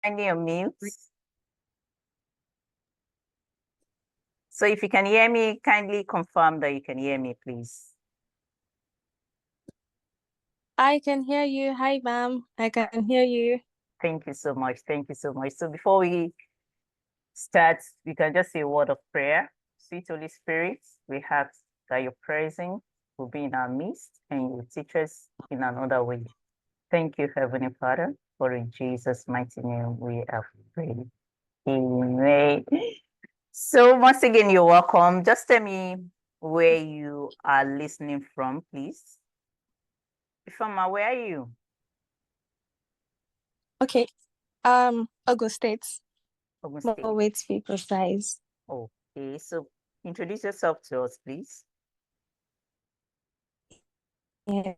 kindly unmute. So if you can hear me, kindly confirm that you can hear me, please. I can hear you. Hi, ma'am. I can hear you. Thank you so much. Thank you so much. So before we start, we can just say a word of prayer. Sweet Holy Spirit, we ask that your presence will be in our midst and you will teach us in another way. Thank you, Heavenly Father, for in Jesus' mighty name we have prayed. Amen. So once again, you're welcome. Just tell me where you are listening from, please. Ifeoma, where are you? Okay. Ogun State. Ogun State. Wait to be precise. Okay, so introduce yourself to us, please. Yes,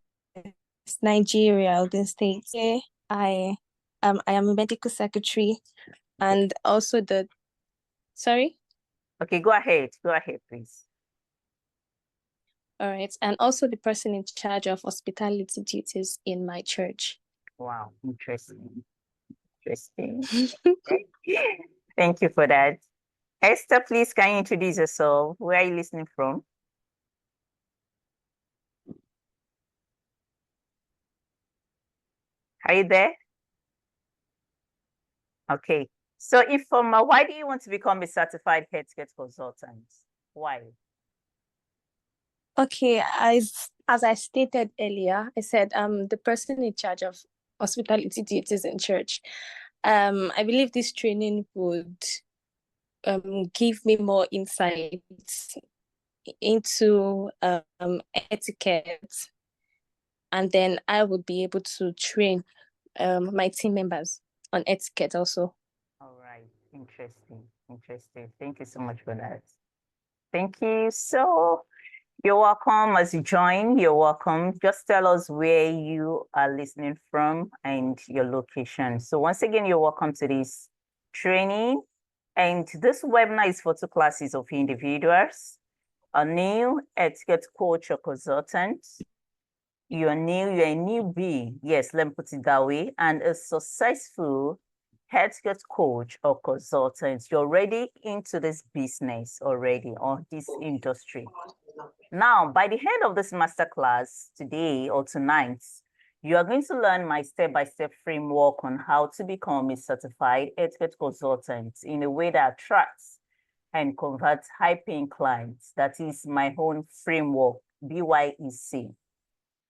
Nigeria, Ogun State. Yeah, I am a medical secretary and also sorry? Okay, go ahead. Go ahead, please. All right. And also the person in charge of hospitality duties in my church. Wow, interesting. Interesting. Thank you for that. Esther, please, can you introduce yourself? Where are you listening from? Are you there? Okay. So Ifeoma, why do you want to become a certified etiquette consultant? Why? Okay, as I stated earlier, I said the person in charge of hospitality duties in church. I believe this training would give me more insights into etiquette, and then I would be able to train my team members on etiquette also. All right. Interesting. Interesting. Thank you so much for that. Thank you. So you're welcome as you join. You're welcome. Just tell us where you are listening from and your location. So once again, you're welcome to this training. And this webinar is for 2 classes of individuals: a new etiquette coach or consultant. You're new, you're a newbie. Yes, let me put it that way. And a successful etiquette coach or consultant. You're already into this business already, or this industry. Now, by the end of this masterclass today or tonight, you are going to learn my step-by-step framework on how to become a certified etiquette consultant in a way that attracts and converts high-paying clients. That is my own framework, BYEC.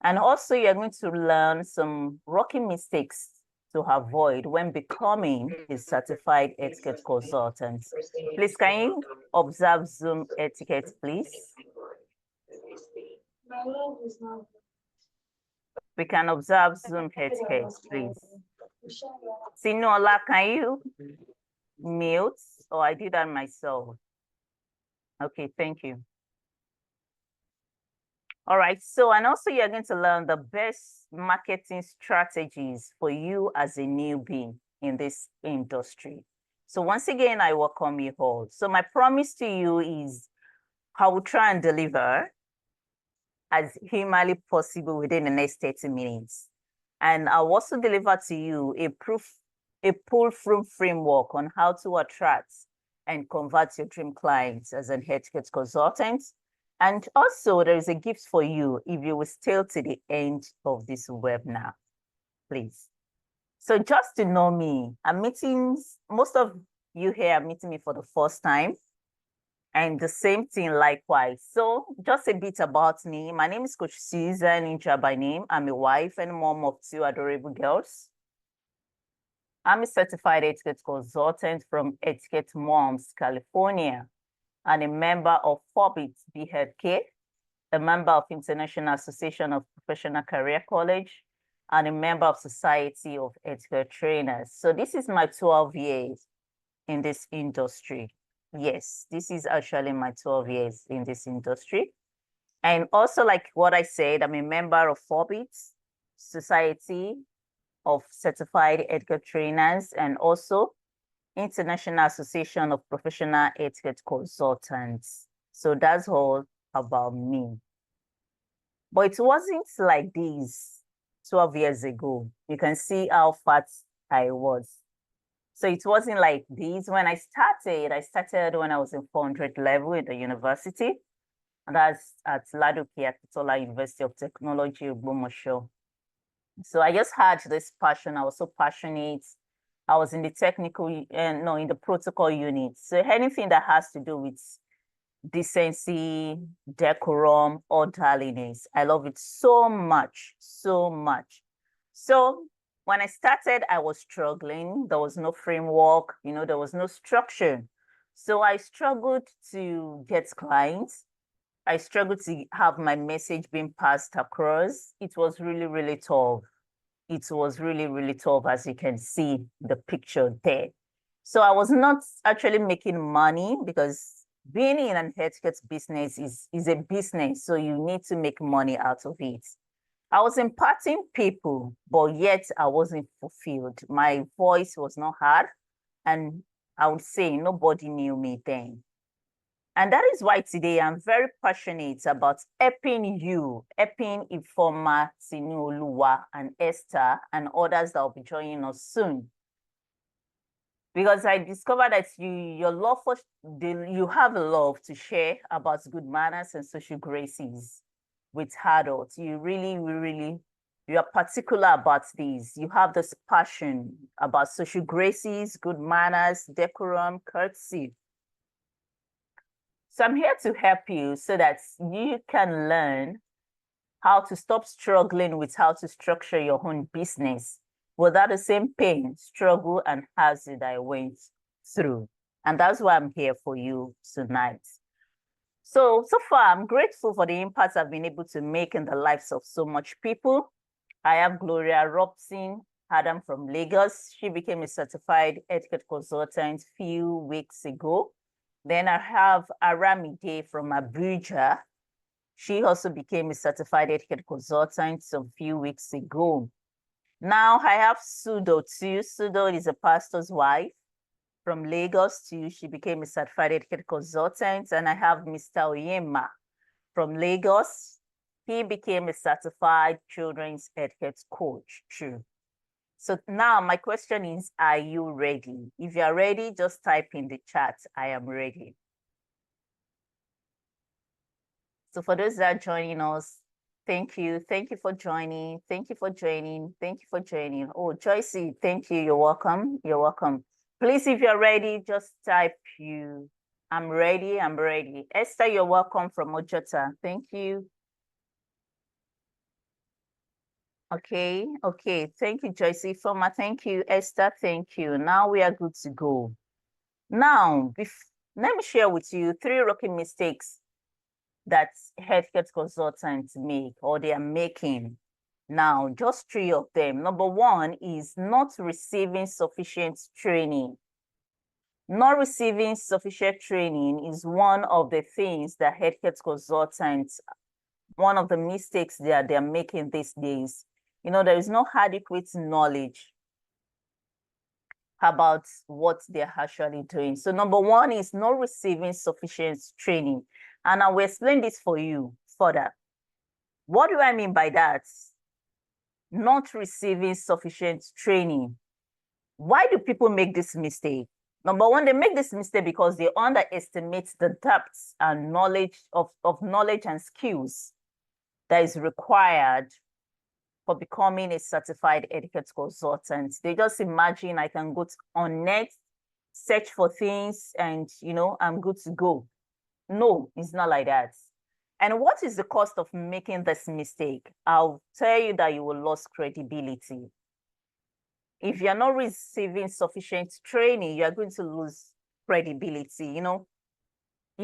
And also, you're going to learn some rookie mistakes to avoid when becoming a certified etiquette consultant. Please, can you observe Zoom etiquette, please? We can observe Zoom etiquette, please. Sinola, can you mute? Or I did that myself. Okay, thank you. All right, so and also you're going to learn the best marketing strategies for you as a newbie in this industry. So once again, I welcome you all. So my promise to you is I will try and deliver as humanly possible within the next 30 minutes. And I'll also deliver to you a pull-through framework on how to attract and convert your dream clients as an etiquette consultant. And also there is a gift for you if you will stay to the end of this webinar, please. So just to know me, most of you here are meeting me for the first time. And the same thing likewise. So just a bit about me. My name is Coach Susan Incha by name. I'm a wife and mom of 2 adorable girls. I'm a certified etiquette consultant from Etiquette Moms, California, and a member of Forbit Etiquette, a member of International Association of Professional Career College, and a member of Society of Etiquette Trainers. So this is my 12 years in this industry. Yes, this is actually my 12 years in this industry. And also, like what I said, I'm a member of Forbit, Society of Certified Etiquette Trainers, and also International Association of Professional Etiquette Consultants. So that's all about me. But it wasn't like this 12 years ago. You can see how fat I was. So it wasn't like this. When I started when I was in 400 level in the university. And that's at Ladoke Akitola University of Technology, Ogbomoso. So I just had this passion. I was so passionate. I was in the in the protocol unit. So anything that has to do with decency, decorum, orderliness, I love it so much, so much. So when I started, I was struggling. There was no framework, there was no structure. So I struggled to get clients. I struggled to have my message being passed across. It was really, really tough. It was really, really tough, as you can see the picture there. So I was not actually making money because being in an etiquette business is a business. So you need to make money out of it. I was imparting people, but yet I wasn't fulfilled. My voice was not heard. And I would say nobody knew me then. And that is why today I'm very passionate about helping Ifoma, Tinuoluwa, and Esther, and others that will be joining us soon. Because I discovered that you have a love to share about good manners and social graces with adults. You are particular about these. You have this passion about social graces, good manners, decorum, courtesy. So I'm here to help you so that you can learn how to stop struggling with how to structure your own business without the same pain, struggle, and hazard I went through. And that's why I'm here for you tonight. So far, I'm grateful for the impact I've been able to make in the lives of so much people. I have Gloria Robson Adam from Lagos. She became a certified etiquette consultant a few weeks ago. Then I have Aramide from Abuja. She also became a certified etiquette consultant some few weeks ago. Now I have Sudo too. Sudo is a pastor's wife from Lagos too. She became a certified etiquette consultant. And I have Mr. Oyema from Lagos. He became a certified children's etiquette coach too. So now my question is, are you ready? If you're ready, just type in the chat, I am ready. So for those that are joining us, thank you. Thank you for joining. Thank you for joining. Thank you for joining. Oh, Joycey, thank you. You're welcome. You're welcome. Please, if you're ready, just type I'm ready. I'm ready. Esther, you're welcome from Ojota. Thank you. Okay. Thank you, Joycey. Foma, thank you. Esther, thank you. Now we are good to go. Now, let me share with you 3 rookie mistakes that healthcare consultants make or they are making now, just 3 of them. Number 1 is not receiving sufficient training. Not receiving sufficient training is one of the things that healthcare consultants, one of the mistakes that they're making these days. There is no adequate knowledge about what they're actually doing. So number 1 is not receiving sufficient training. And I will explain this for you further. What do I mean by that? Not receiving sufficient training. Why do people make this mistake? Number 1, they make this mistake because they underestimate the depth and knowledge of knowledge and skills that is required for becoming a certified etiquette consultant. They just imagine I can go on net, search for things, and I'm good to go. No, it's not like that. And what is the cost of making this mistake? I'll tell you that you will lose credibility. If you're not receiving sufficient training, you're going to lose credibility. You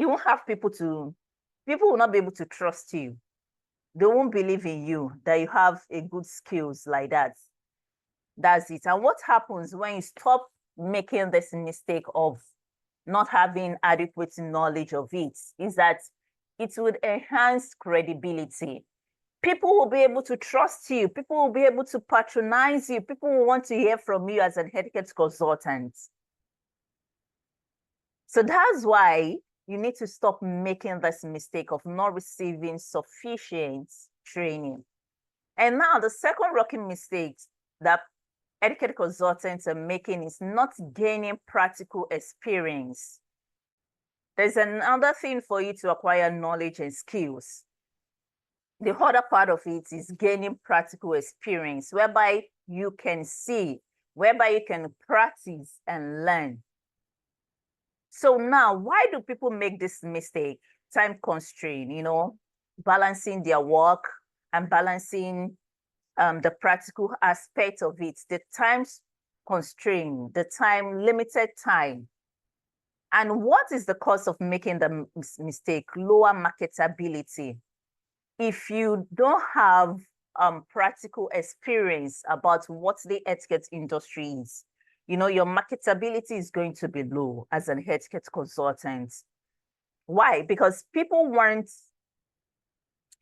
won't have people will not be able to trust you. They won't believe in you that you have a good skills like that. That's it. And what happens when you stop making this mistake of not having adequate knowledge of it is that it would enhance credibility. People will be able to trust you. People will be able to patronize you. People will want to hear from you as an etiquette consultant. So that's why you need to stop making this mistake of not receiving sufficient training. And now the second rookie mistake that etiquette consultants are making is not gaining practical experience. There's another thing for you to acquire knowledge and skills. The other part of it is gaining practical experience, whereby you can see, whereby you can practice and learn. So now, why do people make this mistake? Time constraint, balancing their work and balancing the practical aspect of it, the time constraint, the time, limited time. And what is the cause of making the mistake? Lower marketability. If you don't have practical experience about what the etiquette industry is, your marketability is going to be low as an etiquette consultant. Why? Because people want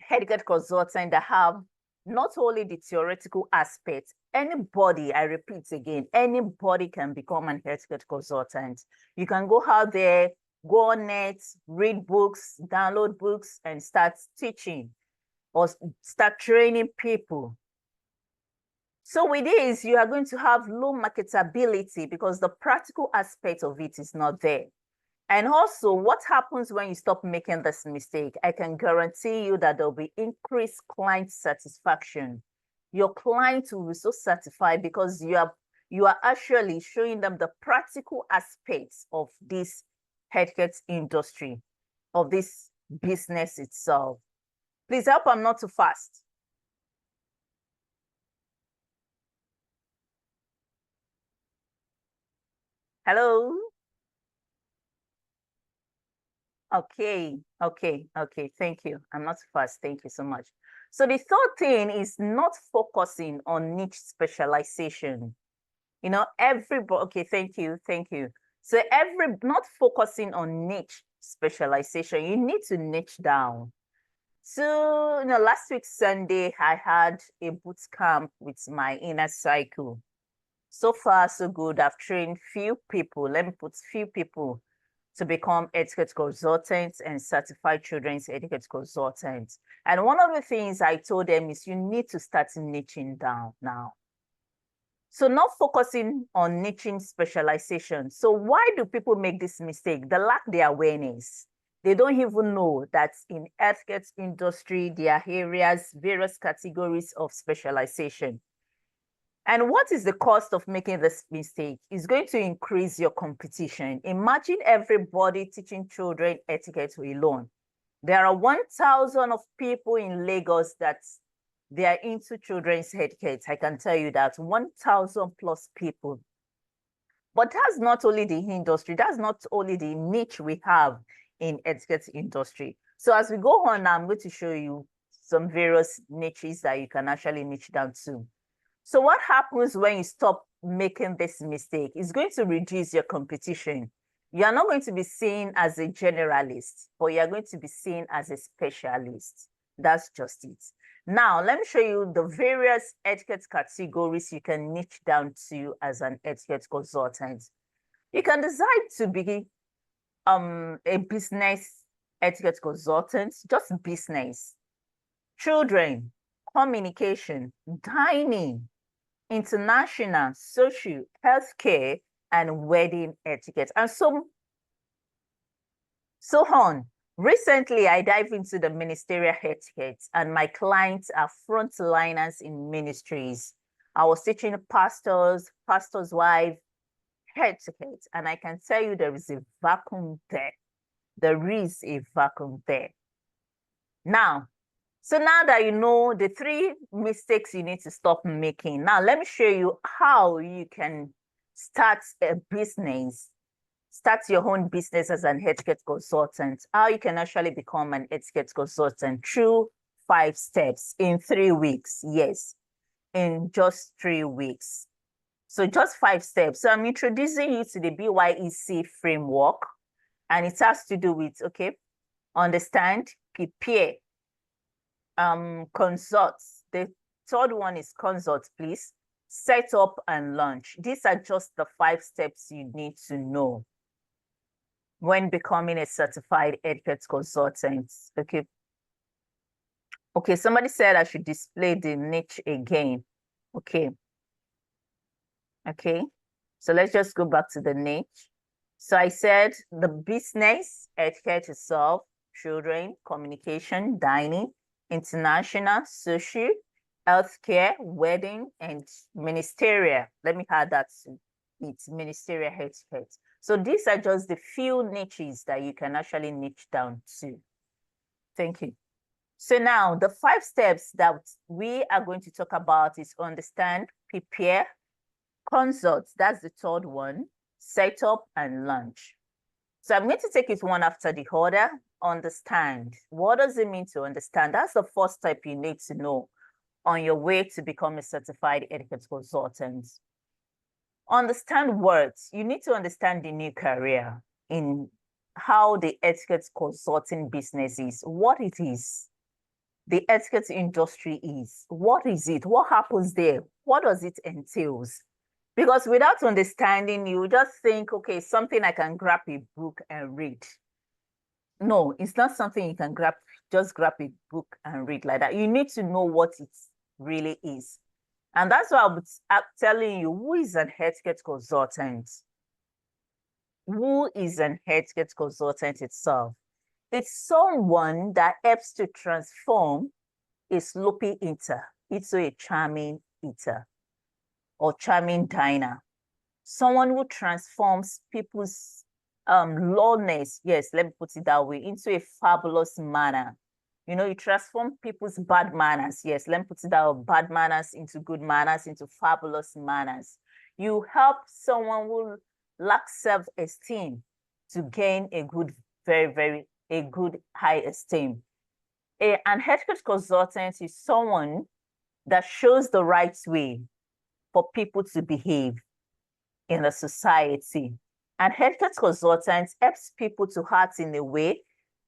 etiquette consultants that have not only the theoretical aspect. Anybody, I repeat again, anybody can become an etiquette consultant. You can go out there, go on net, read books, download books, and start teaching or start training people. So with this, you are going to have low marketability because the practical aspect of it is not there. And also, what happens when you stop making this mistake? I can guarantee you that there'll be increased client satisfaction. Your client will be so satisfied because you are actually showing them the practical aspects of this etiquette industry, of this business itself. Please help, I'm not too fast. Hello? Okay. Thank you. I'm not too fast. Thank you so much. So the third thing is not focusing on niche specialization. Okay, thank you. So not focusing on niche specialization, you need to niche down. So, last week, Sunday, I had a boot camp with my inner cycle. So far, so good. I've trained few people, let me put few people to become etiquette consultants and certified children's etiquette consultants. And one of the things I told them is you need to start niching down now. So not focusing on niching specialization. So why do people make this mistake? They lack the awareness. They don't even know that in etiquette industry, there are areas, various categories of specialization. And what is the cost of making this mistake? It's going to increase your competition. Imagine everybody teaching children etiquette alone. There are 1,000 of people in Lagos that they are into children's etiquette. I can tell you that 1,000 plus people. But that's not only the industry, that's not only the niche we have in etiquette industry. So as we go on, I'm going to show you some various niches that you can actually niche down to. So what happens when you stop making this mistake? It's going to reduce your competition. You are not going to be seen as a generalist, but you are going to be seen as a specialist. That's just it. Now, let me show you the various etiquette categories you can niche down to as an etiquette consultant. You can decide to be a business etiquette consultant, just business, children, communication, dining, international, social, healthcare, and wedding etiquette, and so on. Recently, I dive into the ministerial etiquette, and my clients are frontliners in ministries. I was teaching pastors, pastor's wife, etiquette, and I can tell you there is a vacuum there. There is a vacuum there. Now, so now that you know the 3 mistakes you need to stop making, now let me show you how you can start a business, start your own business as an etiquette consultant, how you can actually become an etiquette consultant through 5 steps in 3 weeks. Yes, in just 3 weeks. So just 5 steps. So I'm introducing you to the BYEC framework, and it has to do with, okay, understand, prepare, consult. The third one is consult, please. Set up and launch. These are just the 5 steps you need to know when becoming a certified etiquette consultant. Okay. Okay, somebody said I should display the niche again. Okay. Okay. So let's just go back to the niche. So I said the business, etiquette itself, children, communication, dining, international, social, healthcare, wedding, and ministerial. Let me add that to it, ministerial etiquette. So these are just the few niches that you can actually niche down to. Thank you. So now the 5 steps that we are going to talk about is understand, prepare, consult, that's the third one, set up and launch. So I'm going to take it one after the other. Understand. What does it mean to understand? That's the first step you need to know on your way to become a certified etiquette consultant. Understand words. You need to understand the new career in how the etiquette consulting business is, what it is, the etiquette industry is, what is it, what happens there, what does it entails? Because without understanding, you just think, okay, something I can grab a book and read. No, it's not something you can just grab a book and read like that. You need to know what it really is. And that's why I'm telling you, who is an etiquette consultant? Who is an etiquette consultant itself? It's someone that helps to transform a sloppy eater into a charming eater or charming diner. Someone who transforms people's lowness, yes, let me put it that way, into a fabulous manner. You know, you transform people's bad manners, yes, let me put it that way, bad manners into good manners, into fabulous manners. You help someone who lacks self-esteem to gain a good, a good high esteem. An etiquette consultant is someone that shows the right way for people to behave in the society. And etiquette consultant helps people to act in a way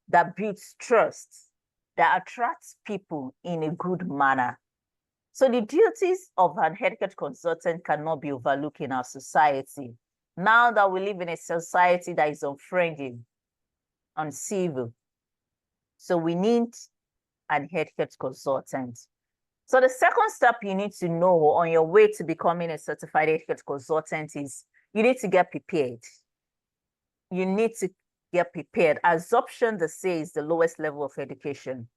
that builds trust, that attracts people in a good manner. So the duties of an etiquette consultant cannot be overlooked in our society. Now that we live in a society that is unfriendly, uncivil, so we need an etiquette consultant. So the second step you need to know on your way to becoming a certified etiquette consultant is you need to get prepared. You need to get prepared. Assumption, they say, is the lowest level of education.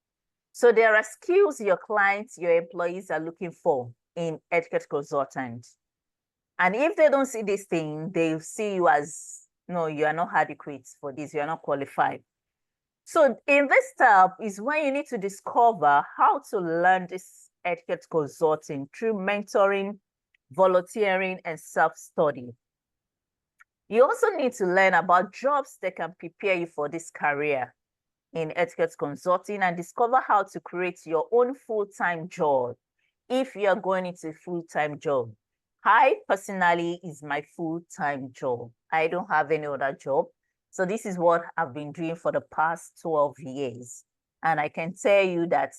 So there are skills your clients, your employees are looking for in etiquette consultant. And if they don't see this thing, they see you as, no, you are not adequate for this, you are not qualified. So in this step is when you need to discover how to learn this etiquette consulting through mentoring, volunteering, and self-study. You also need to learn about jobs that can prepare you for this career in etiquette consulting and discover how to create your own full-time job if you are going into a full-time job. I personally is my full-time job. I don't have any other job. So this is what I've been doing for the past 12 years. And I can tell you that,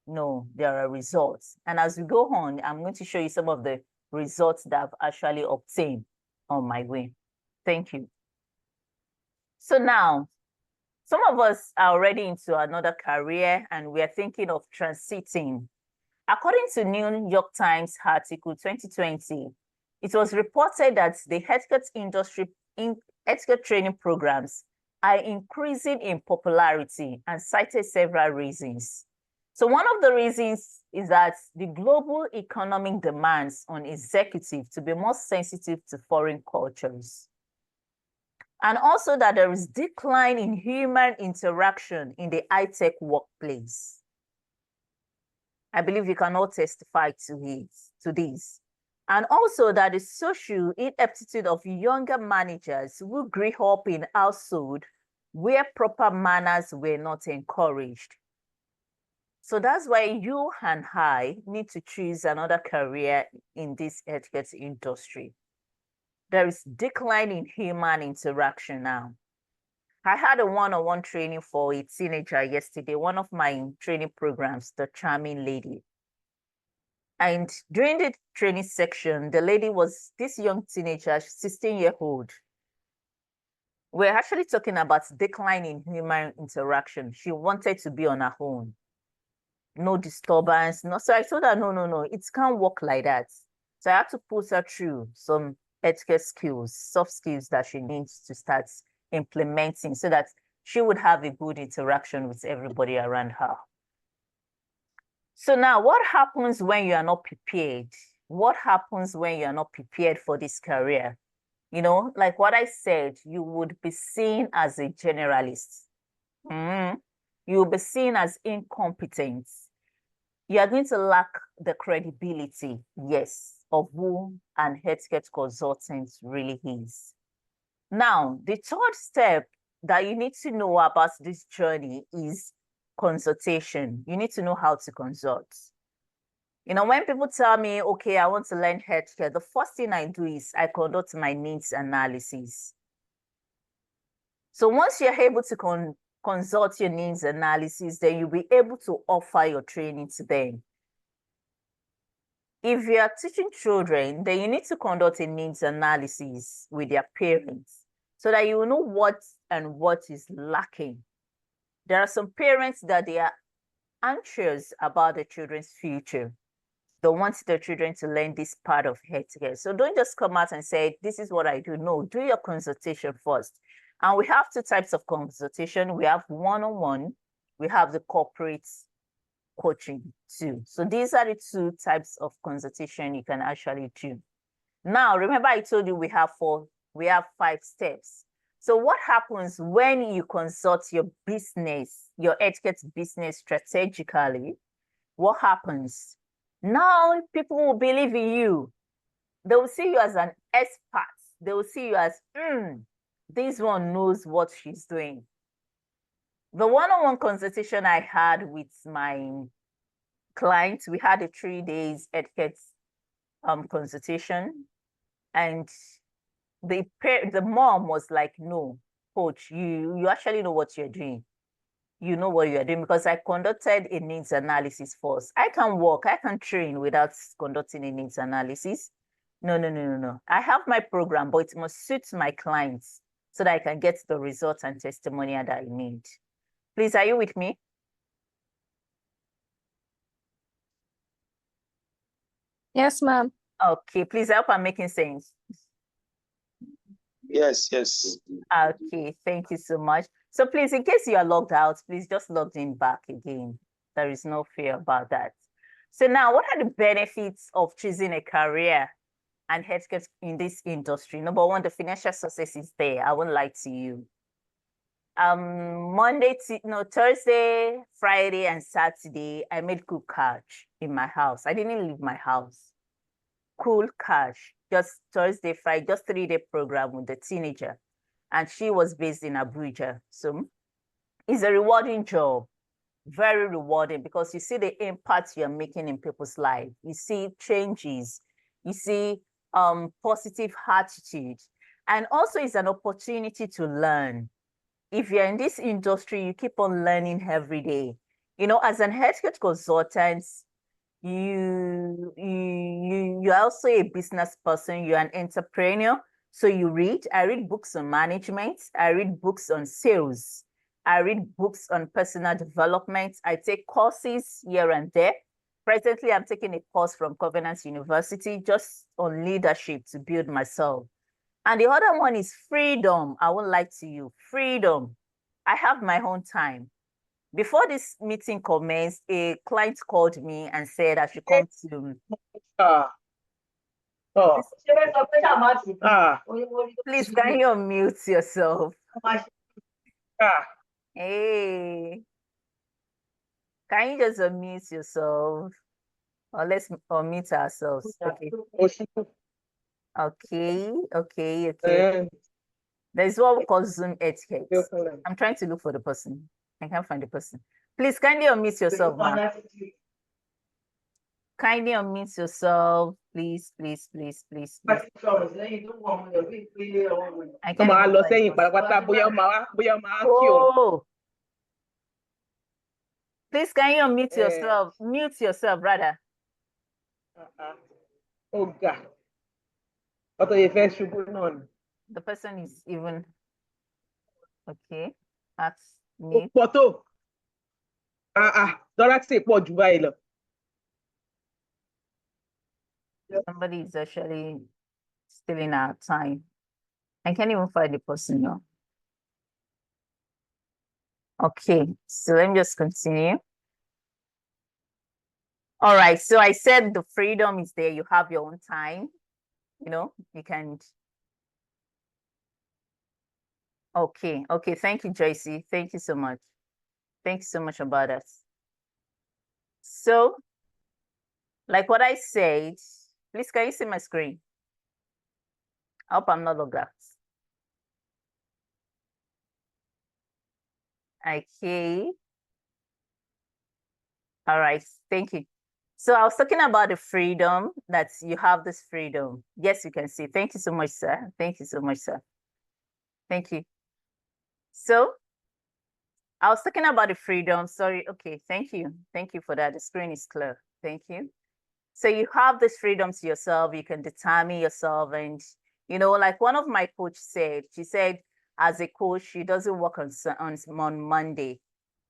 no, there are results. And as we go on, I'm going to show you some of the results that I've actually obtained on my way. Thank you. So now, some of us are already into another career and we are thinking of transiting. According to New York Times article 2020, it was reported that the etiquette industry in etiquette training programs are increasing in popularity and cited several reasons. So one of the reasons is that the global economic demands on executives to be more sensitive to foreign cultures. And also that there is decline in human interaction in the high-tech workplace. I believe you can all testify to this. And also that the social ineptitude of younger managers who grew up in household where proper manners were not encouraged. So that's why you and I need to choose another career in this etiquette industry. There is decline in human interaction now. I had a one-on-one training for a teenager yesterday, one of my training programs, the Charming Lady. And during the training section, the lady was this young teenager, 16-year-old. We're actually talking about decline in human interaction. She wanted to be on her own. No disturbance. No, so I told her, no, it can't work like that. So I had to put her through some etiquette skills, soft skills that she needs to start implementing so that she would have a good interaction with everybody around her. So now what happens when you are not prepared? What happens when you are not prepared for this career? You know, like what I said, you would be seen as a generalist. You'll be seen as incompetent. You are going to lack the credibility, yes, of who an etiquette consultant really is. Now, the third step that you need to know about this journey is consultation. You need to know how to consult. You know, when people tell me, okay, I want to learn healthcare, the first thing I do is I conduct my needs analysis. So once you're able to consult your needs analysis, then you'll be able to offer your training to them. If you are teaching children, then you need to conduct a needs analysis with their parents so that you will know what and what is lacking. There are some parents that they are anxious about the children's future. They want their children to learn this part of healthcare. So don't just come out and say, this is what I do. No, do your consultation first. And we have two types of consultation. We have one-on-one, we have the corporate coaching too. So these are the two types of consultation you can actually do. Now, remember I told you we have 5 steps. So what happens when you consult your business, your etiquette business strategically? What happens? Now people will believe in you. They will see you as an expert. They will see you as, this one knows what she's doing. The one-on-one consultation I had with my clients, we had a 3 days etiquette consultation, and the mom was like, no, coach, you actually know what you're doing. You know what you're doing because I conducted a needs analysis first. I can work, I can train without conducting a needs analysis. No. I have my program, but it must suit my clients so that I can get the results and testimonial that I need. Please, are you with me? Yes, ma'am. Okay, please, I hope I'm making sense. Yes. Okay, thank you so much. So please, in case you are logged out, please just log in back again. There is no fear about that. So now, what are the benefits of choosing a career and healthcare in this industry? Number one, the financial success is there. I won't lie to you. Thursday, Friday, and Saturday, I made good cash in my house. I didn't leave my house. Cool cash. Just Thursday, Friday, just 3-day program with the teenager. And she was based in Abuja. So it's a rewarding job, very rewarding because you see the impact you're making in people's lives. You see changes, you see positive attitude. And also it's an opportunity to learn. If you're in this industry, you keep on learning every day. You know, as an healthcare consultant, you're also a business person, you're an entrepreneur. So you read, I read books on management, I read books on sales, I read books on personal development, I take courses here and there. Presently, I'm taking a course from Covenant University just on leadership to build myself. And the other one is freedom. I won't lie to you, freedom. I have my own time. Before this meeting commenced, a client called me and said I should come to. Please, can you unmute yourself? Hey, can you just unmute yourself? Or let's unmute ourselves. Okay. There's what we call Zoom etiquette. I'm trying to look for the person. I can't find the person. Please kindly unmute yourself, ma'am. Kindly unmute yourself, please. I can't even find oh. Please, can you unmute yourself? Mute yourself, brother. Oh God. What are you first going on? The person is even okay. That's me. Photo. Don't say pọ̀ jù báyìí lọ. Somebody is actually stealing our time. I can't even find the person now. Okay, so let me just continue. All right, so I said the freedom is there. You have your own time. You can. Okay, thank you, Joycey. Thank you so much. Thank you so much about that. So, like what I said, please, can you see my screen? I hope I'm not logged out. Okay. All right, thank you. So I was talking about the freedom that you have this freedom. Yes, you can see. Thank you so much, sir. Thank you so much, sir. Thank you. So I was talking about the freedom. Sorry. Okay, thank you. Thank you for that. The screen is clear. Thank you. So you have this freedom to yourself. You can determine yourself. And, like one of my coach said, she said, as a coach, she doesn't work on Monday.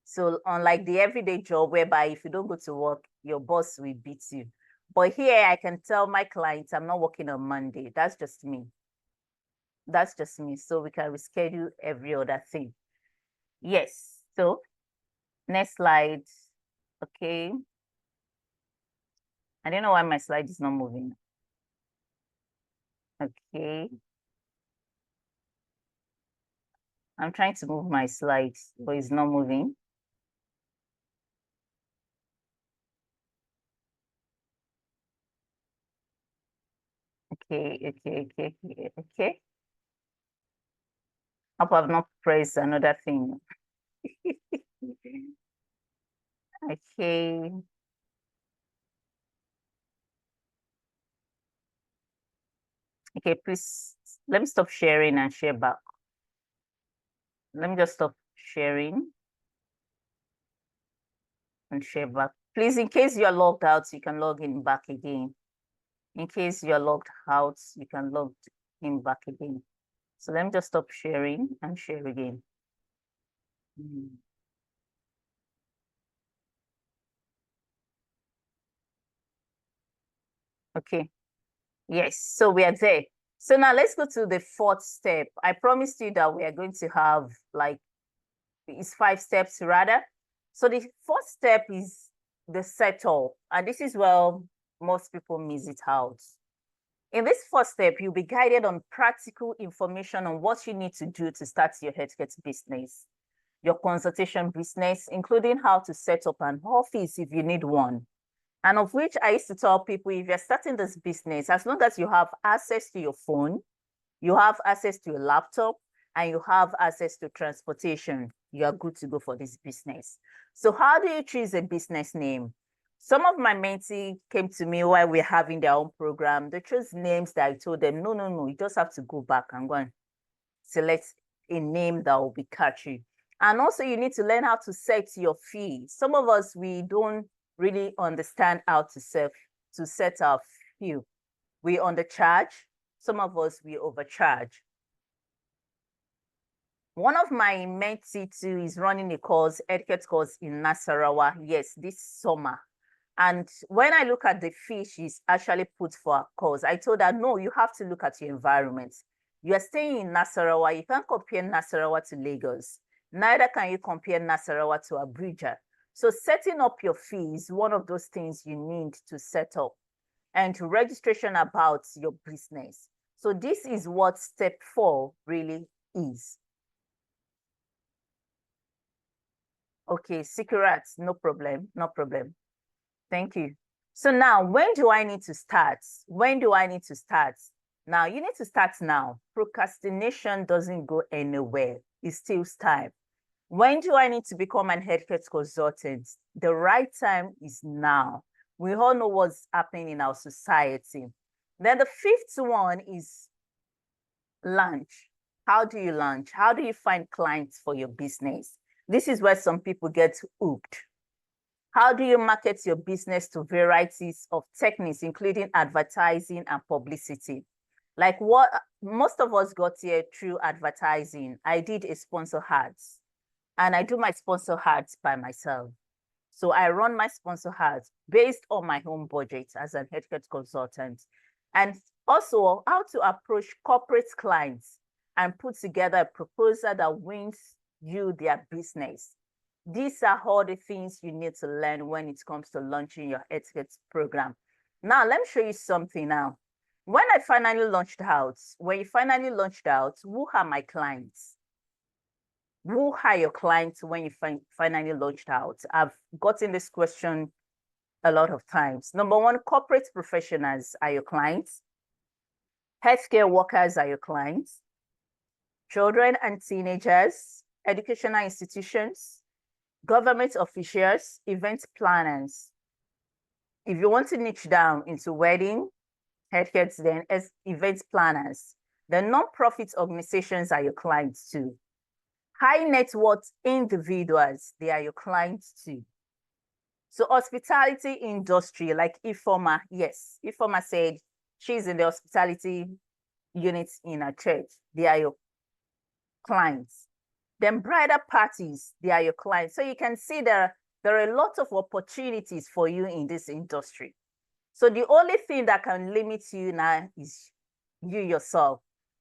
So unlike the everyday job whereby if you don't go to work, your boss will beat you. But here I can tell my clients I'm not working on Monday. That's just me. That's just me. So we can reschedule every other thing. Yes. So next slide. Okay. I don't know why my slide is not moving. Okay. I'm trying to move my slides, but it's not moving. Okay. Hope I've not pressed another thing. Okay. Okay, please, let me stop sharing and share back. Let me just stop sharing and share back. Please, in case you're logged out, you can log in back again. In case you're logged out, you can log in back again. So let me just stop sharing and share again. Okay. Yes, so we are there. So now let's go to the fourth step. I promised you that we are going to have it's 5 steps rather. So the fourth step is the setup. And this is where most people miss it out. In this first step, you'll be guided on practical information on what you need to do to start your etiquette business, your consultation business, including how to set up an office if you need one. And of which I used to tell people, if you're starting this business, as long as you have access to your phone, you have access to your laptop, and you have access to transportation, you are good to go for this business. So how do you choose a business name? Some of my mentees came to me while we're having their own program. They chose names that I told them, no, you just have to go back and go and select a name that will be catchy. And also you need to learn how to set your fee. Some of us, we don't really understand how to set our fee. We undercharge. Some of us, we overcharge. One of my mentees too is running a course, etiquette course in Nasarawa. Yes, this summer. And when I look at the fee she's actually put for a course, I told her, no, you have to look at your environment. You are staying in Nasarawa. You can't compare Nasarawa to Lagos. Neither can you compare Nasarawa to Abuja. So setting up your fee is one of those things you need to set up, and registration about your business. So this is what step 4 really is. Okay, secret, no problem. Thank you. So now, when do I need to start? When do I need to start? Now, you need to start now. Procrastination doesn't go anywhere. It still time. When do I need to become an etiquette consultant? The right time is now. We all know what's happening in our society. Then the 5th one is launch. How do you launch? How do you find clients for your business? This is where some people get hooked. How do you market your business to varieties of techniques, including advertising and publicity? Like what most of us got here through advertising. I did a sponsor ads, and I do my sponsor ads by myself. So I run my sponsor ads based on my own budget as an etiquette consultant. And also how to approach corporate clients and put together a proposal that wins you their business. These are all the things you need to learn when it comes to launching your etiquette program. Now, let me show you something now. When I finally launched out, who are my clients? Who are your clients when you finally launched out? I've gotten this question a lot of times. Number one, corporate professionals are your clients. Healthcare workers are your clients. Children and teenagers, educational institutions, government officials, event planners. If you want to niche down into wedding, etiquette, then as event planners, the non-profit organizations are your clients too. High net worth individuals, they are your clients too. So hospitality industry, like Ifoma, yes, Ifoma said she's in the hospitality unit in her church. They are your clients. Then bridal parties, they are your clients. So you can see there are a lot of opportunities for you in this industry. So the only thing that can limit you now is you yourself.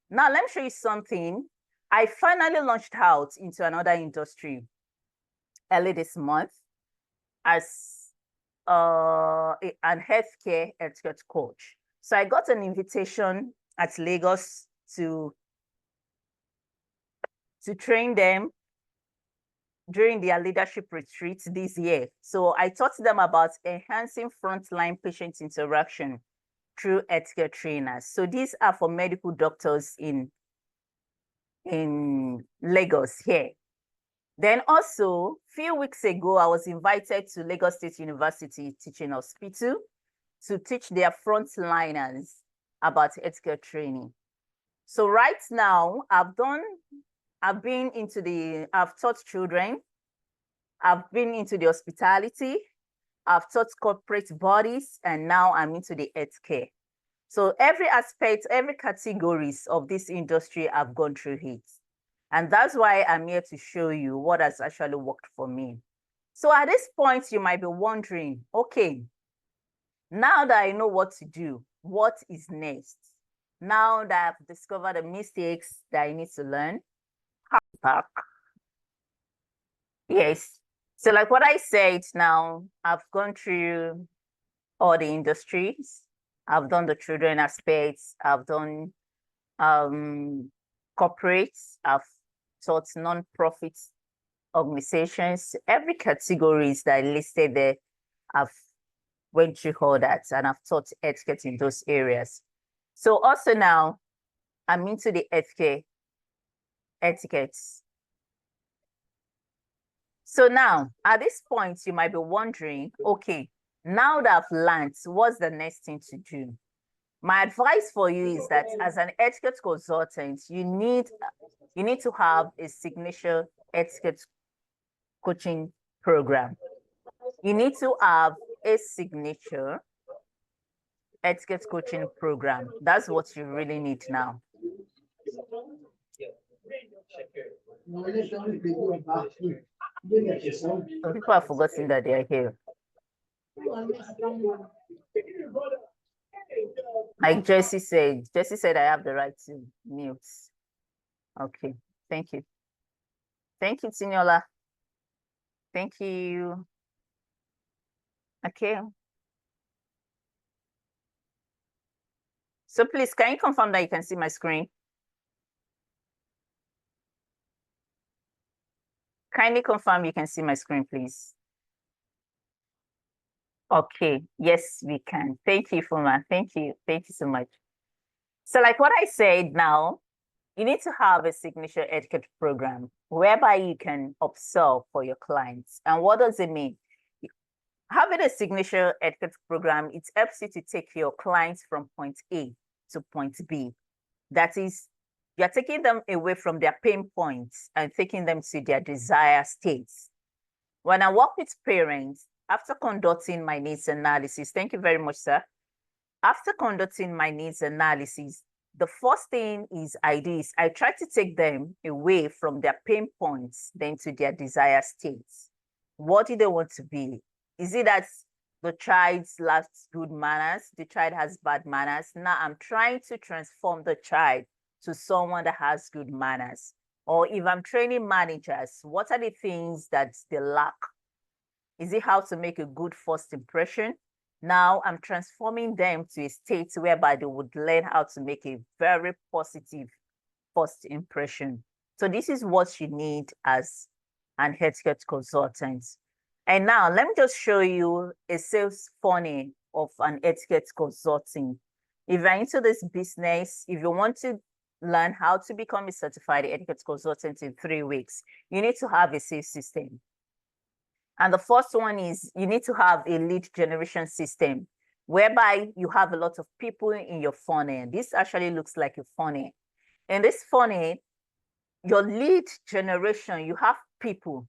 Now, let me show you something. I finally launched out into another industry early this month as an healthcare etiquette coach. So I got an invitation at Lagos to train them during their leadership retreat this year. So I taught them about enhancing frontline patient interaction through etiquette trainers. So these are for medical doctors in Lagos here. Then also, a few weeks ago, I was invited to Lagos State University Teaching Hospital to teach their frontliners about etiquette training. So right now, I've taught children, I've been into the hospitality, I've taught corporate bodies, and now I'm into the healthcare. So every aspect, every categories of this industry, I've gone through it. And that's why I'm here to show you what has actually worked for me. So at this point, you might be wondering, okay, now that I know what to do, what is next? Now that I've discovered the mistakes that I need to learn, back. Yes. So like what I said now, I've gone through all the industries. I've done the children aspects. I've done corporates. I've taught non-profit organizations. Every categories that I listed there, I've went through all that, and I've taught etiquette in those areas. So also now, I'm into the etiquettes. So now, at this point, you might be wondering, okay, now that I've learned, what's the next thing to do? My advice for you is that as an etiquette consultant, you need to have a signature etiquette coaching program. You need to have a signature etiquette coaching program. That's what you really need now. Some people have forgotten that they are here. Like Jesse said I have the right to mute. Okay, thank you. Thank you, Tiniola. Thank you. Okay. So please, can you confirm that you can see my screen? Kindly confirm you can see my screen, please. Okay, yes, we can. Thank you, Fuma. Thank you. Thank you so much. So like what I said now, you need to have a signature etiquette program whereby you can observe for your clients. And what does it mean? Having a signature etiquette program, it helps you to take your clients from point A to point B. That is, you're taking them away from their pain points and taking them to their desired states. When I work with parents, after conducting my needs analysis, thank you very much, sir. After conducting my needs analysis, the first thing I try to take them away from their pain points, then to their desired states. What do they want to be? Is it that the child lacks good manners? The child has bad manners. Now I'm trying to transform the child to someone that has good manners. Or if I'm training managers, what are the things that they lack? Is it how to make a good first impression? Now I'm transforming them to a state whereby they would learn how to make a very positive first impression. So this is what you need as an etiquette consultant. And now let me just show you a sales funnel of an etiquette consulting. If you're into this business, if you want to learn how to become a certified etiquette consultant in 3 weeks, you need to have a sales system. And the first one is you need to have a lead generation system whereby you have a lot of people in your funnel. This actually looks like a funnel. In this funnel, your lead generation, you have people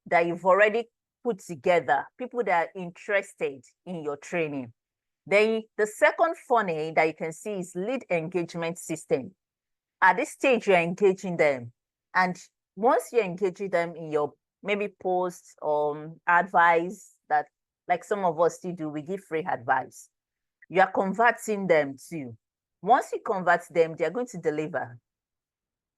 that you've already put together, people that are interested in your training. Then the second funnel that you can see is lead engagement system. At this stage, you're engaging them. And once you're engaging them in your maybe posts or advice that like some of us still do, we give free advice. You are converting them too. Once you convert them, they're going to deliver.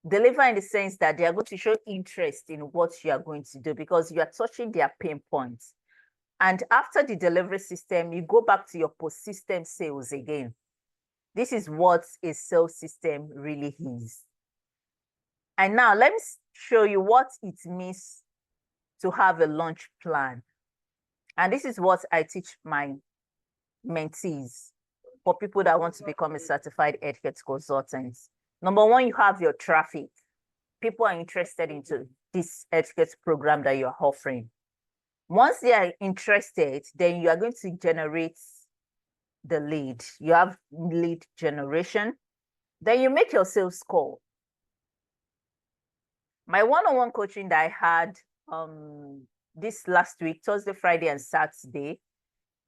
Deliver in the sense that they are going to show interest in what you are going to do because you are touching their pain points. And after the delivery system, you go back to your post-system sales again. This is what a sales system really is. And now let me show you what it means to have a launch plan. And this is what I teach my mentees for people that want to become a certified etiquette consultant. Number one, you have your traffic. People are interested into this etiquette program that you're offering. Once they are interested, then you are going to generate the lead. You have lead generation. Then you make your sales call. My one-on-one coaching that I had this last week, Thursday, Friday, and Saturday,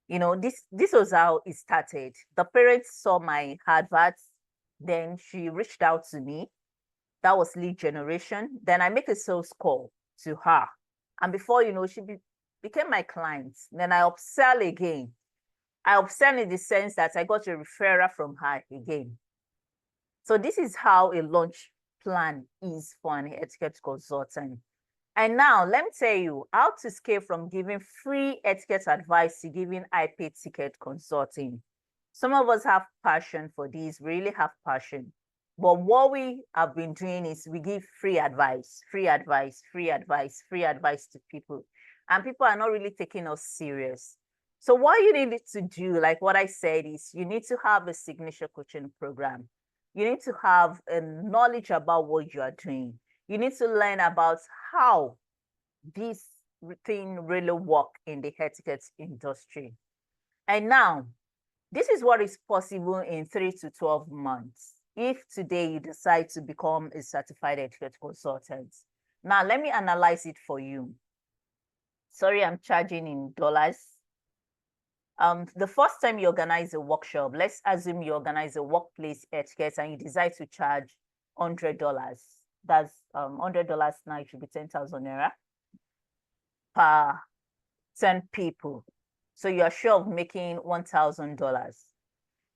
this was how it started. The parents saw my adverts, then she reached out to me. That was lead generation. Then I make a sales call to her. And before you know, she became my client. Then I upsell again. I upsell in the sense that I got a referral from her again. So this is how a launch plan is for an etiquette consultant. And now let me tell you how to scale from giving free etiquette advice to giving IP ticket consulting. Some of us have passion for this, really have passion. But what we have been doing is we give free advice, free advice, free advice, free advice to people. And people are not really taking us serious. So what you need to do, like what I said, is you need to have a signature coaching program. You need to have a knowledge about what you are doing. You need to learn about how this thing really works in the etiquette industry. And now, this is what is possible in 3 to 12 months. If today you decide to become a certified etiquette consultant. Now, let me analyze it for you. Sorry, I'm charging in dollars. The first time you organize a workshop, let's assume you organize a workplace etiquette and you decide to charge $100. That's $100 now, it should be 10,000 naira per 10 people. So you are sure of making $1,000.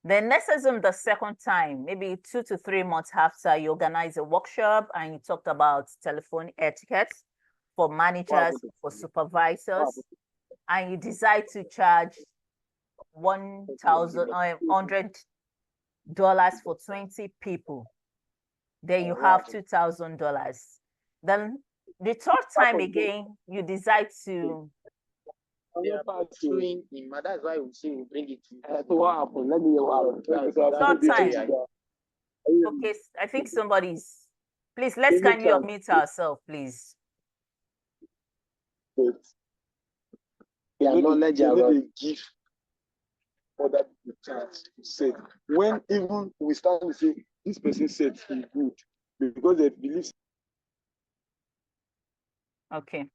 Then let's assume the second time, maybe 2 to 3 months after you organize a workshop and you talked about telephone etiquette for managers, for supervisors, and you decide to charge $100 for 20 people. Then you have $2,000. Then the third time again, you decide to. That's why we say we bring it. So what happened? Let me know what Third time. Okay, I think somebody's. Please, let's kindly unmute ourselves, please. Yeah, knowledge about give other people chance to say. When even we start to say this person said he's good because they believe. Okay.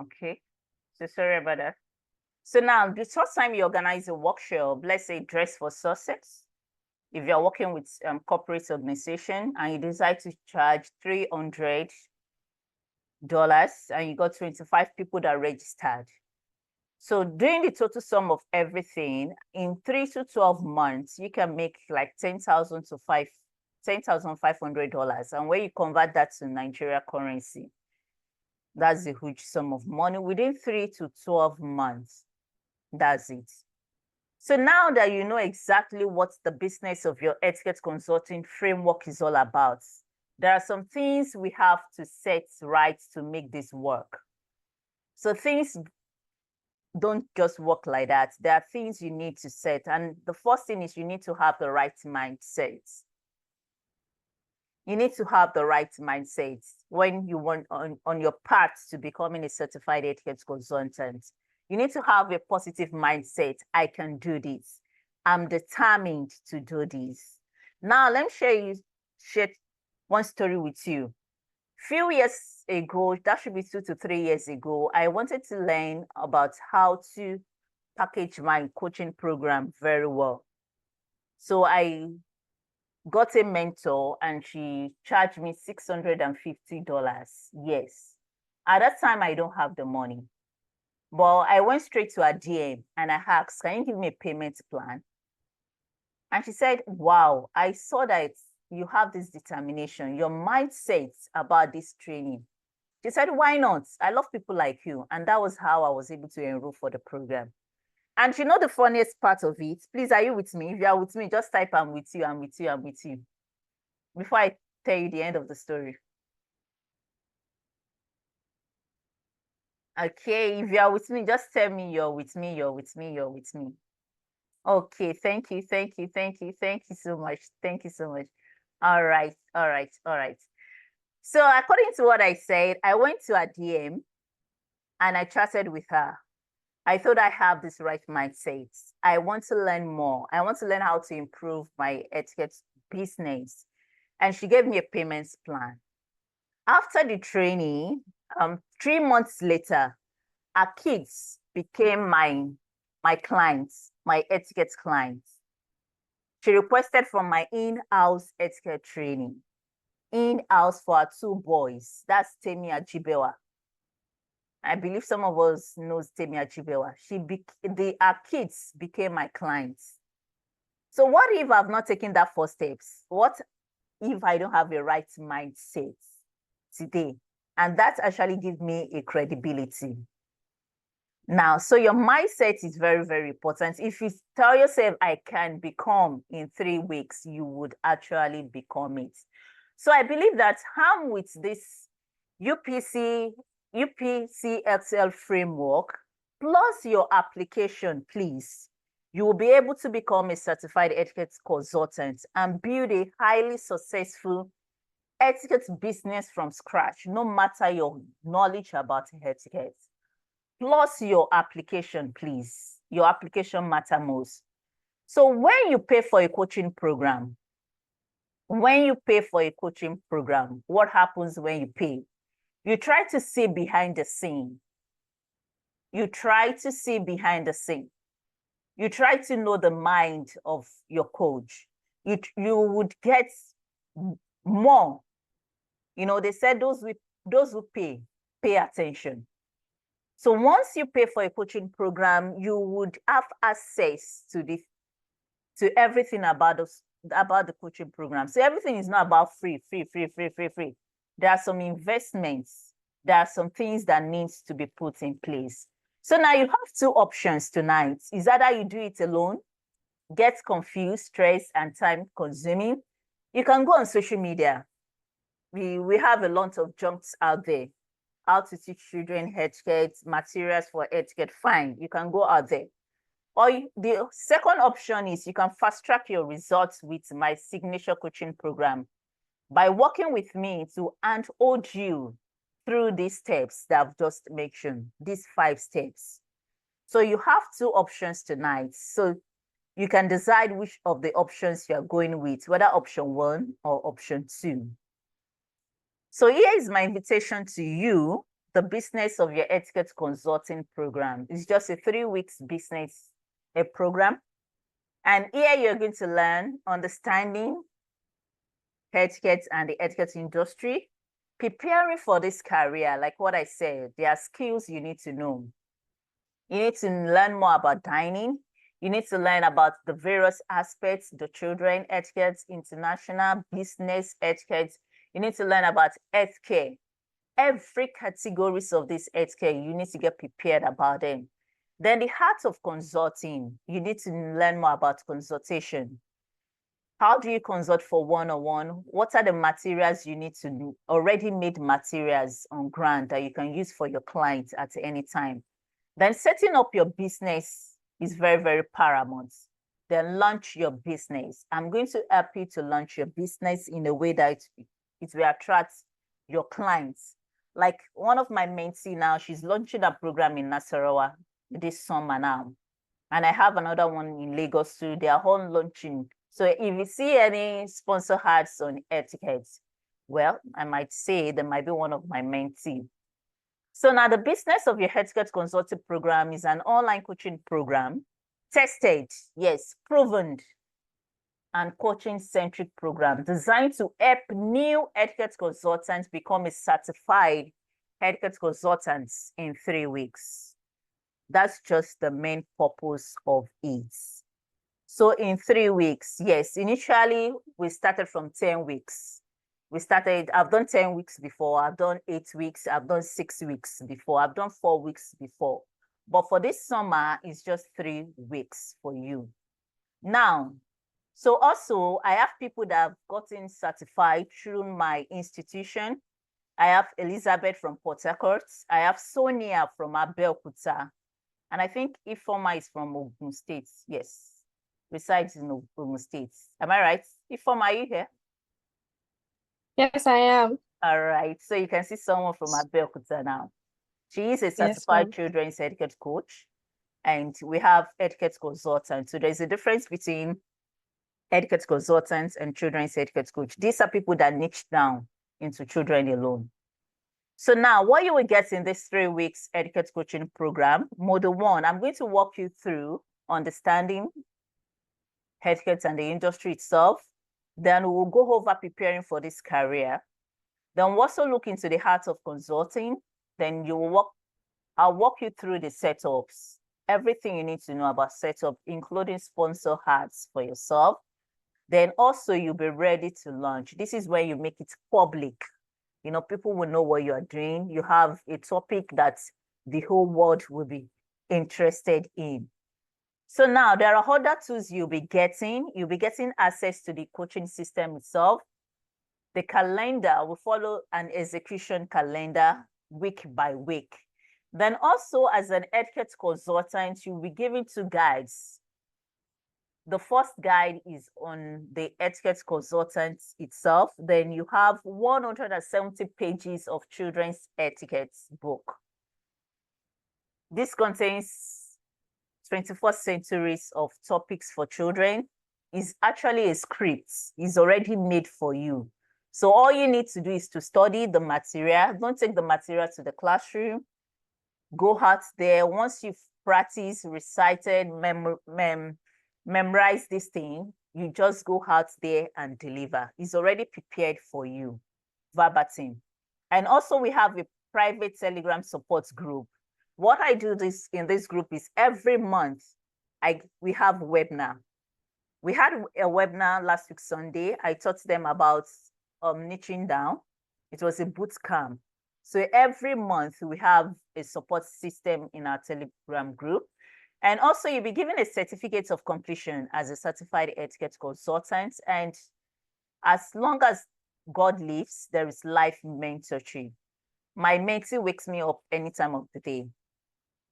Okay. So sorry about that. So now the first time you organize a workshop, let's say Dress for Success, if you're working with corporate organization and you decide to charge $300 and you got 25 people that registered. So doing the total sum of everything in 3 to 12 months, you can make like $10,000 to $10,500. And when you convert that to Nigeria currency, that's a huge sum of money within 3 to 12 months. That's it. So now that you know exactly what the business of your etiquette consulting framework is all about, there are some things we have to set right to make this work. So things don't just work like that. There are things you need to set. And the first thing is you need to have the right mindset. You need to have the right mindset when you want on your path to becoming a certified etiquette consultant. You need to have a positive mindset. I can do this. I'm determined to do this. Now, let me share one story with you. Few years ago, that should be 2 to 3 years ago, I wanted to learn about how to package my coaching program very well. So I got a mentor and she charged me $650. Yes. At that time, I don't have the money. But I went straight to her DM and I asked, can you give me a payment plan? And she said, wow, I saw that you have this determination, your mindset about this training. She said, why not? I love people like you. And that was how I was able to enroll for the program. And you know the funniest part of it? Please, are you with me? If you are with me, just type I'm with you, I'm with you, I'm with you. Before I tell you the end of the story. Okay, if you are with me, just tell me you're with me, you're with me, you're with me. Okay, thank you, thank you, thank you, thank you so much. Thank you so much. All right, all right, all right. So according to what I said, I went to her DM and I chatted with her. I thought I have this right mindset. I want to learn more. I want to learn how to improve my etiquette business. And she gave me a payments plan. After the training, 3 months later, our kids became my clients, my etiquette clients. She requested from my in-house etiquette training, in-house for our 2 boys. That's Temi Ajibewa. I believe some of us knows Temi Ajibewa. Our kids became my clients. So what if I've not taken that 4 steps? What if I don't have a right mindset today? And that actually gives me a credibility. Now, so your mindset is very, very important. If you tell yourself, I can become in 3 weeks, you would actually become it. So I believe that with this UPCXL framework, plus your application, please, you will be able to become a certified etiquette consultant and build a highly successful etiquette business from scratch, no matter your knowledge about etiquette. Plus your application, please. Your application matters most. So when you pay for a coaching program, what happens when you pay? You try to see behind the scene. You try to see behind the scene. You try to know the mind of your coach. You would get more. You know, they said those who pay attention. So once you pay for a coaching program, you would have access to everything about the coaching program. So everything is not about free. There are some investments. There are some things that needs to be put in place. So now you have 2 options tonight. Is either you do it alone, get confused, stressed, and time consuming. You can go on social media. We have a lot of junks out there. How to teach children etiquette, materials for etiquette, fine. You can go out there. Or the second option is you can fast track your results with my signature coaching program by working with me to handhold you through these steps that I've just mentioned, these 5 steps. So you have 2 options tonight. So you can decide which of the options you're going with, whether option 1 or option 2. So here is my invitation to you. The business of your etiquette consulting program is just a 3 weeks business program. And here you're going to learn understanding etiquette and the etiquette industry. preparing for this career, like what I said, there are skills you need to know. You need to learn more about dining. You need to learn about the various aspects, the children etiquette, international business etiquette. You need to learn about healthcare. Every categories of this healthcare, you need to get prepared about them. Then the art of consulting, you need to learn more about consultation. How do you consult for one-on-one? What are the materials you need to do? Already made materials on ground that you can use for your clients at any time. Then setting up your business is very, very paramount. Then launch your business. I'm going to help you to launch your business in a way that it will attract your clients. Like one of my mentees now, she's launching a program in Nasarawa this summer now. And I have another one in Lagos too. They are all launching. So if you see any sponsor ads on Etiquette, well, I might say they might be one of my mentees. So now the business of your Etiquette consulting program is an online coaching program, tested, yes, proven, and coaching-centric program designed to help new etiquette consultants become a certified etiquette consultant in 3 weeks. That's just the main purpose of it. So in 3 weeks, yes, initially we started from 10 weeks. I've done 10 weeks before, I've done 8 weeks, I've done 6 weeks before, I've done 4 weeks before. But for this summer, it's just 3 weeks for you. Now, so also I have people that have gotten certified through my institution. I have Elizabeth from Port Harcourt. I have Sonia from Abeokuta. And I think Ifoma is from Ogun State. Yes, resides in Ogun State. Am I right? Ifoma, are you here? Yes, I am. All right. So you can see someone from Abeokuta now. She is a certified children's etiquette coach. And we have etiquette consultants. So there's a difference between etiquette consultants and children's etiquette coach. These are people that niche down into children alone. So now what you will get in this 3 weeks etiquette coaching program, model 1, I'm going to walk you through understanding etiquette and the industry itself. Then we'll go over preparing for this career. Then we'll also look into the art of consulting. Then I'll walk you through the setups, everything you need to know about setup, including sponsor ads for yourself. Then also you'll be ready to launch. This is where you make it public. You know, people will know what you are doing. You have a topic that the whole world will be interested in. So now there are other tools you'll be getting. You'll be getting access to the coaching system itself. The calendar will follow an execution calendar week by week. Then also as an etiquette consultant, you'll be given 2 guides. The first guide is on the etiquette consultant itself. Then you have 170 pages of children's etiquette book. This contains 21st centuries of topics for children. It's actually a script. It's already made for you. So all you need to do is to study the material. Don't take the material to the classroom. Go out there. Once you've practiced, recited, memorize this thing, you just go out there and deliver. It's already prepared for you, verbatim. And also we have a private Telegram support group. What I do in this group is every month, we have a webinar. We had a webinar last week, Sunday. I taught them about niching down. It was a boot camp. So every month we have a support system in our Telegram group. And also you'll be given a certificate of completion as a certified etiquette consultant. And as long as God lives, there is life mentorship. My mentee wakes me up any time of the day.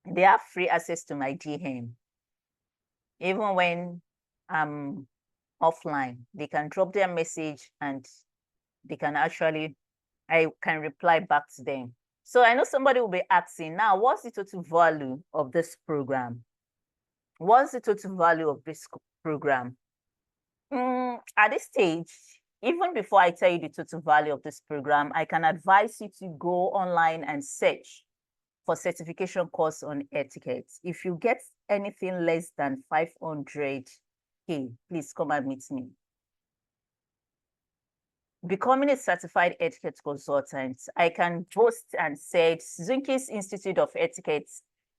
They have free access to my DM. Even when I'm offline, they can drop their message and they can actually, I can reply back to them. So I know somebody will be asking, now, what's the total value of this program? What's the total value of this program? At this stage, even before I tell you the total value of this program, I can advise you to go online and search for certification course on etiquette. If you get anything less than 500K, please come and meet me. becoming a certified etiquette consultant, I can boast and say Zunki's Institute of Etiquette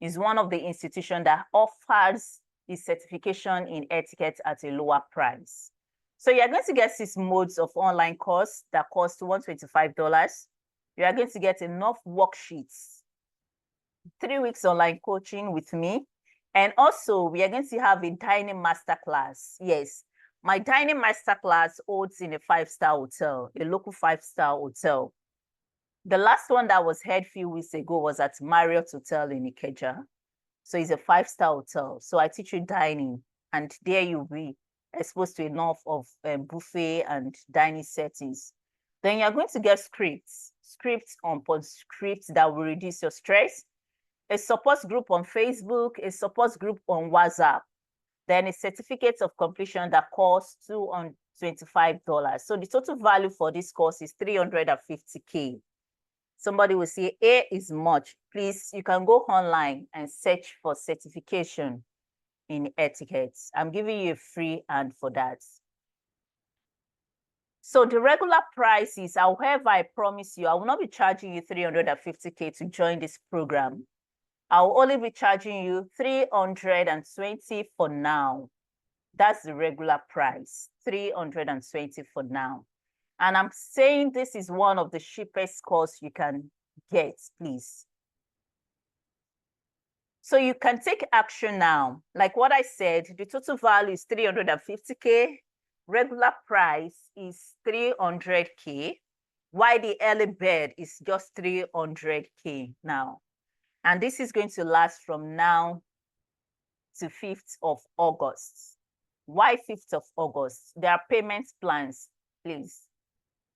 is one of the institutions that offers the certification in etiquette at a lower price. So you're going to get 6 modes of online course that cost $125. You are going to get enough worksheets, 3 weeks online coaching with me. And also we are going to have a dining masterclass. Yes, my dining masterclass holds in a 5-star hotel, a local 5-star hotel. The last one that was held a few weeks ago was at Marriott Hotel in Ikeja. So it's a 5-star hotel. So I teach you dining, and there you'll be exposed to enough of buffet and dining settings. Then you're going to get scripts upon scripts that will reduce your stress, a support group on Facebook, a support group on WhatsApp, then a certificate of completion that costs $225. So the total value for this course is $350K. Somebody will say, is much. Please, you can go online and search for certification in etiquette. I'm giving you a free hand for that. So the regular price is, however, I promise you, I will not be charging you $350K to join this program. I'll only be charging you $320 for now. That's the regular price, $320 for now. And I'm saying this is one of the cheapest courses you can get, please. So you can take action now. Like what I said, the total value is $350K. Regular price is $300K, while the early bird is just $300K now. And this is going to last from now to 5th of August. Why 5th of August? There are payment plans, please.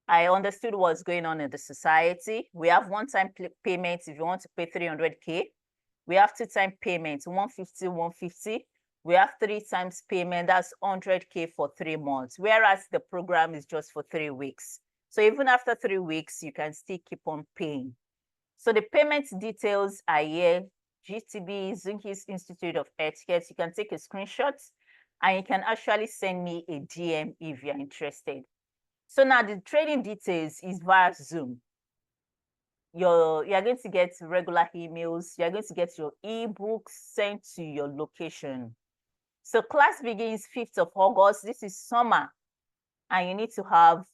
I understood what's going on in the society. We have one-time payments if you want to pay $300K. We have 2-time payments, $150, $150. We have 3 times payment, that's $100K for 3 months, whereas the program is just for 3 weeks. So even after 3 weeks, you can still keep on paying. So the payment details are here. GTB, Zunki's Institute of Etiquette. You can take a screenshot and you can actually send me a DM if you're interested. So now the training details is via Zoom. You're going to get regular emails. You're going to get your ebooks sent to your location. So class begins 5th of August. This is summer. And you need to have,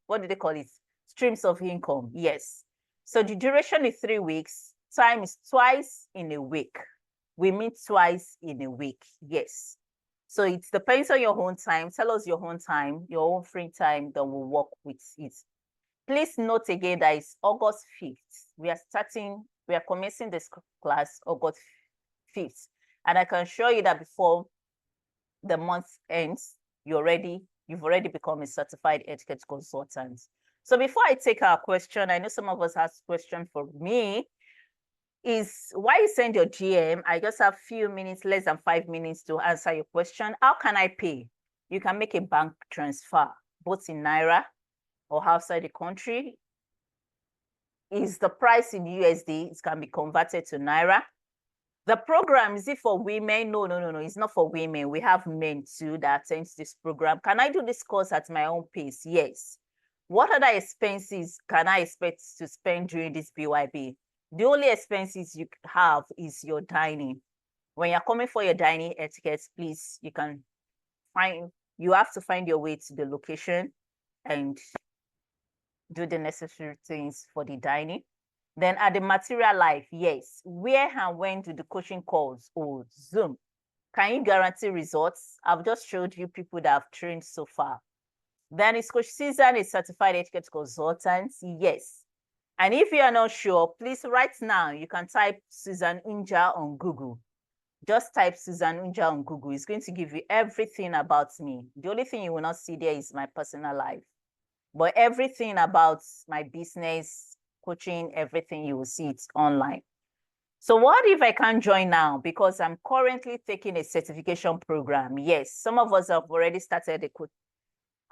what do they call it? Streams of income, yes. So the duration is 3 weeks. Time is twice in a week. We meet twice in a week, yes. So it depends on your own time. Tell us your own time, your own free time, then we'll work with it. Please note again that it's August 5th. We are commencing this class August 5th. And I can show you that before the month ends, you've already become a certified etiquette consultant. So before I take our question, I know some of us have question for me, is why you send your GM. I just have few minutes, less than 5 minutes to answer your question. How can I pay? You can make a bank transfer, both in Naira or outside the country. Is the price in USD? It can be converted to Naira. The program, is it for women? No, it's not for women. We have men too that attend this program. Can I do this course at my own pace? Yes. What other expenses can I expect to spend during this BYB? The only expenses you have is your dining. When you're coming for your dining etiquette, please, you have to find your way to the location and do the necessary things for the dining. Then at the material life, yes, where and when do the coaching calls or Zoom? Can you guarantee results? I've just showed you people that have trained so far. Then is Coach Susan a certified etiquette consultant? Yes. And if you are not sure, please right now, you can type Susan Unja on Google. Just type Susan Unja on Google. It's going to give you everything about me. The only thing you will not see there is my personal life. But everything about my business, coaching, everything, you will see it online. So what if I can't join now? Because I'm currently taking a certification program. Yes, some of us have already started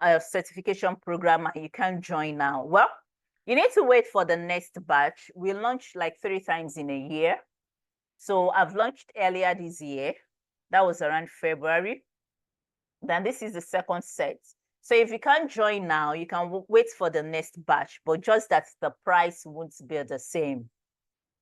a certification program and you can't join now. Well, you need to wait for the next batch. We launch like 3 times in a year. So I've launched earlier this year. That was around February. Then this is the second set. So if you can't join now, you can wait for the next batch, but just that the price won't be the same.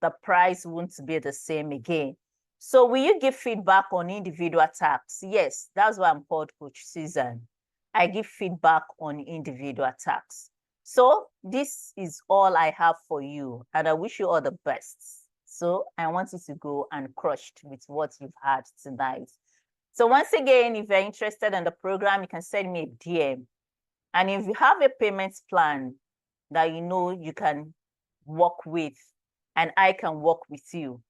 The price won't be the same again. So will you give feedback on individual tasks? Yes, that's why I'm called Coach Susan. I give feedback on individual tasks. So this is all I have for you, and I wish you all the best. So I want you to go and crushed with what you've had tonight. So once again, if you're interested in the program, you can send me a DM. And if you have a payment plan that you know you can work with, and I can work with you,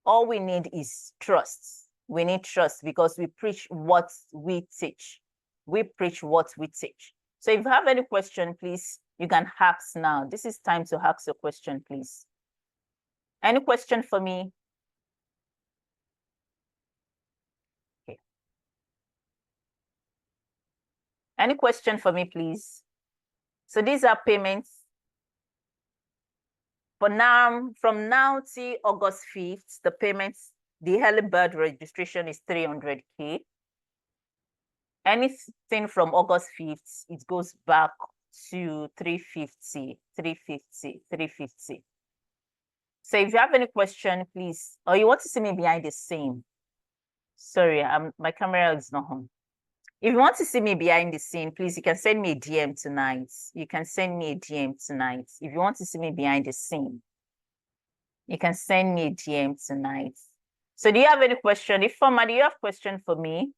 all we need is trust. We need trust because we preach what we teach. We preach what we teach. So if you have any question, please, you can ask now. This is time to ask your question, please. Any question for me? Okay. Any question for me, please? So these are payments. For now, from now till August 5th, the payments, the early bird registration is 300K. Anything from August 5th, it goes back to 350, 350, 350. So if you have any question, please, or you want to see me behind the scene, sorry, my camera is not on. If you want to see me behind the scene, please, you can send me a DM tonight. You can send me a DM tonight. If you want to see me behind the scene, you can send me a DM tonight. So do you have any question? If Foma, do you have question for me?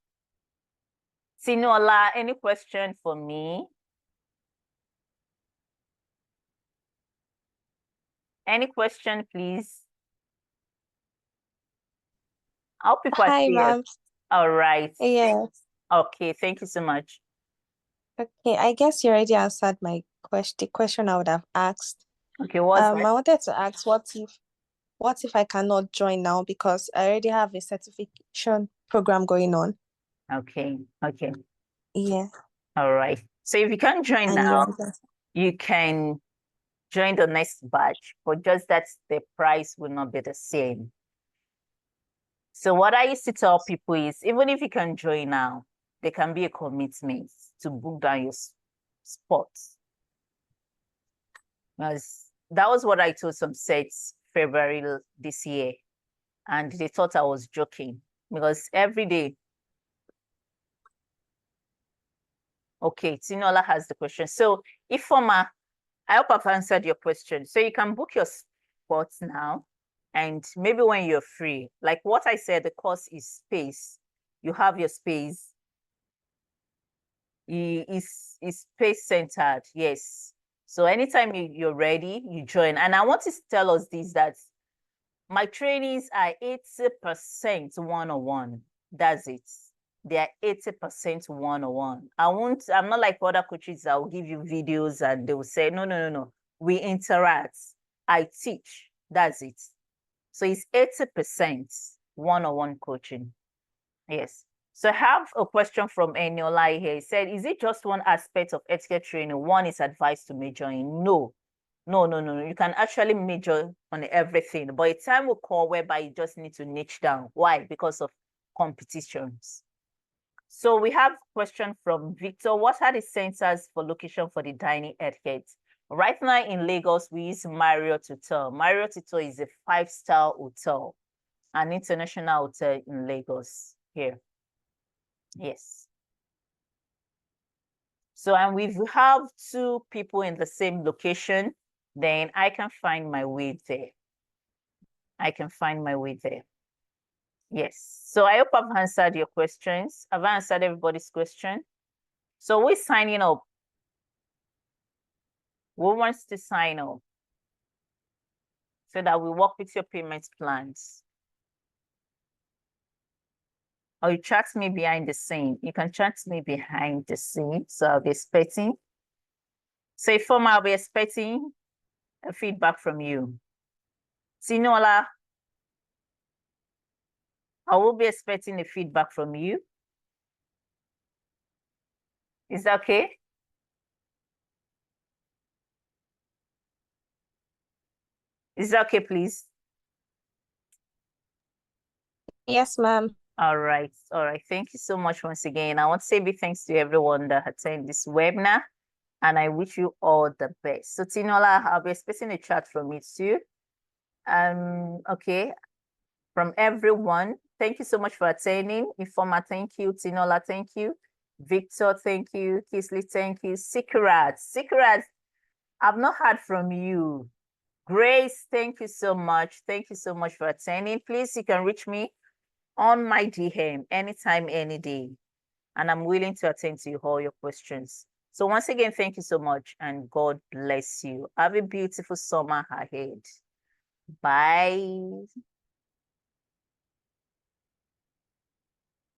Sinola, any question for me? Any question, please? I hope people are Hi, clear. ma'am. All right. Yes. Okay, thank you so much. Okay, I guess you already answered my the question I would have asked. Okay, what's that? I wanted to ask what if I cannot join now because I already have a certification program going on. Okay, okay. Yeah. All right. So if you can't join And now, you can join the next batch, but just that the price will not be the same. So what I used to tell people is, even if you can join now, there can be a commitment to book down your spots. Because that was what I told some sets February this year, and they thought I was joking because every day. Okay, Tinola has the question. So Ifoma, I hope I've answered your question. So you can book your spots now, and maybe when you're free, like what I said, the course is space. You have your space. Is space centered, yes. So anytime you're ready, you join. And I want to tell us this, that my trainings are 80% one-on-one. That's it. They are 80% one-on-one. I'm not like other coaches that will give you videos and they will say, no, no, no, no. We interact. I teach. That's it. So it's 80% one-on-one coaching. Yes. So I have a question from Eniola here. He said, is it just one aspect of etiquette training one is advised to major in? No. No, no, no, no. You can actually major on everything, but a time will come whereby you just need to niche down. Why? Because of competitions. So we have a question from Victor. What are the centers for location for the dining etiquette? Right now in Lagos, we use Marriott Hotel. Marriott Hotel is a 5-star hotel, an international hotel in Lagos here. Yes. So, and we have 2 people in the same location, then I can find my way there. I can find my way there. Yes. So I hope I've answered your questions. I've answered everybody's question. So we're signing up. Who wants to sign up? So that we work with your payment plans. Or you chat me behind the scene. You can chat me behind the scene. So I'll be expecting. So Ifoma, I'll be expecting a feedback from you. Sinola, I will be expecting a feedback from you. Is that okay? Is that okay, please? Yes, ma'am. All right. All right. Thank you so much once again. I want to say big thanks to everyone that attended this webinar, and I wish you all the best. So Tinola, I'll be expecting a chat from you too. Okay. From everyone, thank you so much for attending. Informa, thank you. Tinola, thank you. Victor, thank you. Kisley, thank you. Sikrat, I've not heard from you. Grace, thank you so much. Thank you so much for attending. Please, you can reach me on my DM anytime, any day. And I'm willing to attend to all your questions. So once again, thank you so much and God bless you. Have a beautiful summer ahead. Bye.